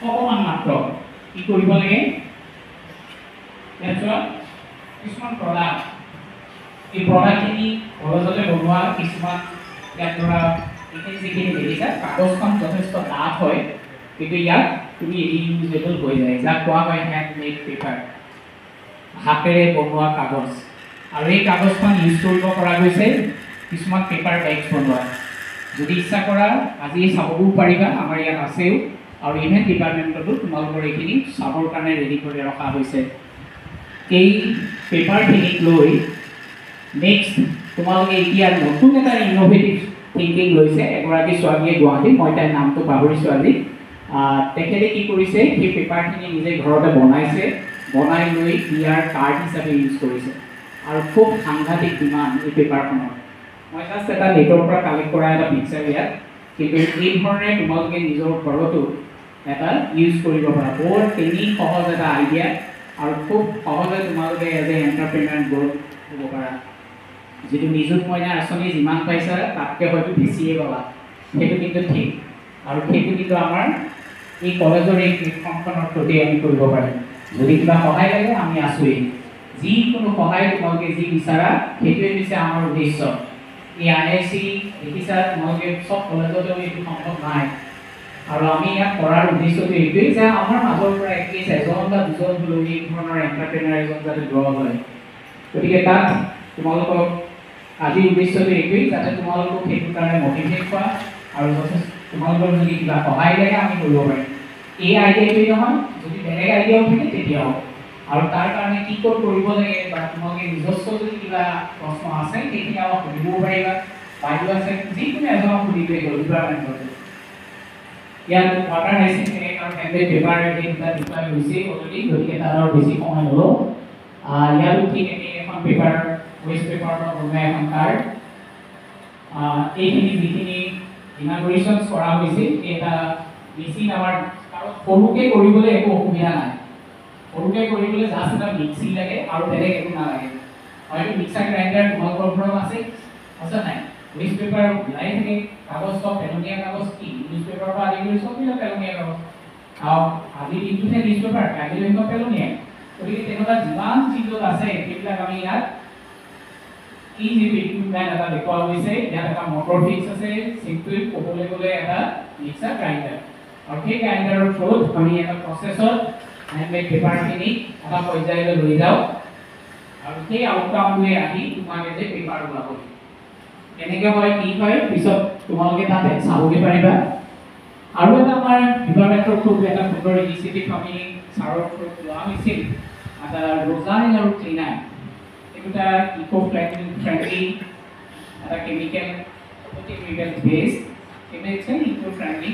অকমান মাত্ৰ কি কৰিব লাগে ইয়াত কিছুমান প্ৰডাক্ট এই প্ৰডাক্টখিনি সহজতে বনোৱা কিছুমান ইয়াত ধৰা যিখিনি দেখিছা কাগজখন যথেষ্ট ডাঠ হয় কিন্তু ইয়াত তুমি ৰিইউজেবল হৈ যায় যাক কোৱা হয় হেণ্ডমেড পেপাৰ হাতেৰে বনোৱা কাগজ আৰু এই কাগজখন ইউজ কৰিব পৰা গৈছে কিছুমান পেপাৰ বেগছ বনোৱা যদি ইচ্ছা কৰা আজি চাবও পাৰিবা আমাৰ ইয়াত আছেও আৰু ইভেন্ট ডিপাৰ্টমেণ্টতো তোমালোকৰ এইখিনি চাবৰ কাৰণে ৰেডি কৰি ৰখা হৈছে এই পেপাৰখিনিক লৈ নেক্সট তোমালোকে এতিয়া নতুন এটা ইনোভেটিভ থিংকিং লৈছে এগৰাকী ছোৱালীয়ে গুৱাহাটী মই তাইৰ নামটো পাহৰিছোঁ আজি তেখেতে কি কৰিছে সেই পেপাৰখিনি নিজে ঘৰতে বনাইছে বনাই লৈ ইয়াৰ কাৰ্ড হিচাপে ইউজ কৰিছে আৰু খুব সাংঘাতিক ডিমাণ্ড এই পেপাৰখনৰ মই জাষ্ট এটা নেটৰ পৰা কালেক্ট কৰা এটা পিকচাৰ ইয়াত কিন্তু এই ধৰণে তোমালোকে নিজৰ ঘৰতো এটা ইউজ কৰিব পাৰা বৰ তিনি সহজ এটা আইডিয়া আৰু খুব সহজে তোমালোকে এজ এ এণ্টাৰপ্ৰেনাৰ গ্ৰ'থ হ'ব পাৰা যিটো নিযুত মইনা আঁচনি যিমান পাইছা তাতকৈ হয়তো বেছিয়ে পাবা সেইটো কিন্তু ঠিক আৰু সেইটো কিন্তু আমাৰ এই কলেজৰ এই প্লেটফৰ্মখনৰ প্ৰতি আমি কৰিব পাৰিম যদি কিবা সহায় লাগে আমি আছোঁৱেই যিকোনো সহায় তোমালোকে যি বিচাৰা সেইটোৱে হৈছে আমাৰ উদ্দেশ্য এই IIC দেখিছা তোমালোকে চব কলেজতেও এইটো সম্ভৱ নাই আৰু আমি ইয়াত কৰাৰ উদ্দেশ্যটো এইটোৱেই যে আমাৰ মাজৰ পৰা এটলিষ্ট এজন বা দুজন হ'লেও এই ধৰণৰ এণ্টাৰপ্ৰেনাৰ এজন যাতে গ্ৰ' হয় গতিকে তাত তোমালোকক আজিৰ উদ্দেশ্যটো এইটোৱেই যাতে তোমালোকক সেইটো কাৰণে মটিভেট কৰা আৰু যথেষ্ট তোমালোকৰ যদি কিবা সহায় লাগে আমি কৰিব পাৰিম এই আইডিয়াটোৱেই নহয় যদি বেলেগ আইডিয়াও থাকে তেতিয়াও আৰু তাৰ কাৰণে কি ক'ত কৰিব লাগে বা তোমালোকে নিজস্ব যদি কিবা প্ৰশ্ন আছে সেইখিনি আমাক সুধিবও পাৰিবা বাইদেউ আছে যিকোনো এজনক সুধিবলৈ গ'ল ডিপাৰ্টমেণ্টত ইয়াত ৱাটাৰ হাইচিংখিনি আৰু হেণ্ডমেড পেপাৰ এই দুটা ডিপ্লয় হৈছে অলৰেডি গতিকে তাৰ আৰু বেছি সময় নলওঁ ইয়াতো ঠিক এখন পেপাৰ ৱেষ্ট পেপাৰৰ পৰা বনোৱা এখন কাৰ্ড এইখিনি যিখিনি ইনাগুৰেশ্যনছ কৰা হৈছে এটা মেচিন আমাৰ কাৰণ সৰুকৈ কৰিবলৈ একো অসুবিধা নাই সৰুকৈ কৰিবলৈ জাষ্ট এটা মিক্সি লাগে আৰু বেলেগ একো নালাগে হয়তো মিক্সাৰ গ্ৰাইণ্ডাৰ তোমালোকৰ ঘৰত আছে নাই ৱেষ্ট পেপাৰ ওলাই থাকে কাগজ চব পেলনীয়া কাগজ কি নিউজ পেপাৰৰ পৰা আদি কৰি চব বিলাক পেলনীয়া কাগজ আৰু আজিৰ দিনটোহে নিউজ পেপাৰ কাইলৈ পেলনীয়া গতিকে তেনেকুৱা যিমান যিবিলাক আছে সেইবিলাক আমি ইয়াত এই যে ইকুইপমেণ্ট এটা দেখুওৱা হৈছে ইয়াত এটা মটৰ ফিক্স আছে চিম্পলি ক'বলৈ গ'লে এটা মিক্সাৰ গ্ৰাইণ্ডাৰ আৰু সেই গ্ৰাইণ্ডাৰৰ থ্ৰুত আমি এটা প্ৰচেছত হেণ্ডমেড পেপাৰখিনি এটা পৰ্যায়লৈ লৈ যাওঁ আৰু সেই আউটকামটোৱে আহি তোমালোকে যে পেপাৰ ওলাব কেনেকৈ হয় কি হয় পিছত তোমালোকে তাতে চাবগৈ পাৰিবা আৰু এটা আমাৰ ডিপাৰ্টমেণ্টৰ থ্ৰুত এটা সুন্দৰ ইনিচিয়েটিভ আমি ছাৰৰ থ্ৰুত লোৱা হৈছিল এটা ৰোজাইন আৰু ক্লিনাৰ এইটো এটা ইকো ফ্ৰেণ্ডলি এটা কেমিকেল বেছ ইকো ফ্ৰেণ্ডলি